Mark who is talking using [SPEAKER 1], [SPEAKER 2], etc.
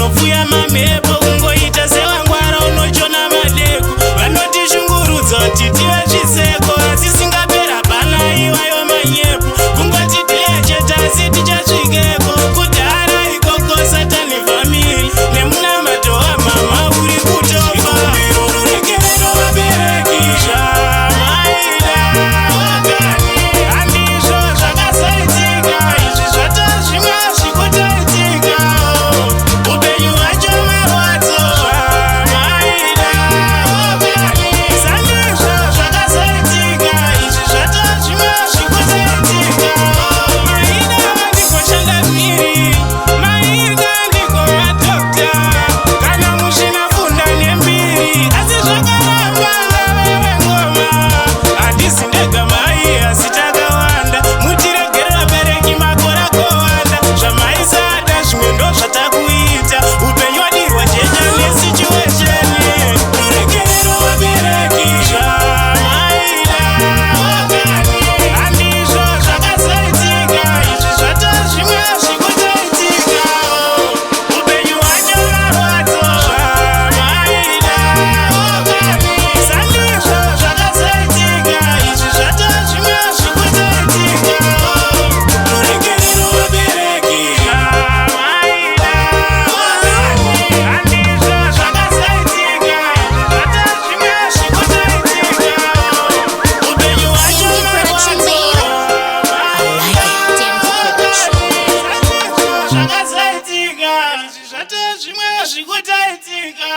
[SPEAKER 1] unopfuya mamhepo kungoita sevangwara unochona madeko vanotishungurudza kuti tive zviseko asi singapera pana iwayo manyepo kungoti tiecheta asi tichasvikeko kudhara ikoko satani famili nemunamato wamama uri kutofa ruregerero vabereki zvamaida handizvo zvakasaitika izvi zvatozvimwe zvikutaitika upenyu hwacho marwadzo zvamaida sandizvo zvakasaitika izvi zvatozvimwe zvikutaitika maida ndikoshanda miri maida ndiko madokta kana mushina funda nembiri asi zvakaramba ngaveve ngoma handisi ndega mai asi takawanda mutiregere vabereki makora kowanda zvamaisada zvimwe ndo zvatakuita upenyu wadirwa jeja nesituesheni ruregerero vabereki zvamaida handizvo zvakasaitika izvi zvatozvimwe zvikutaitika upenyu hwacho marwadzo zvamaida sandizvo zvakasaitika izvi zvatozvimwe zvikutaitika ruregerero vabereki zvamaida handizvo zvakasaitika izvi zvatozvimwe zvikutaitika upenyu hwacho marwadzo zvakasaitika izvi zvatozvimwe zvikutaitika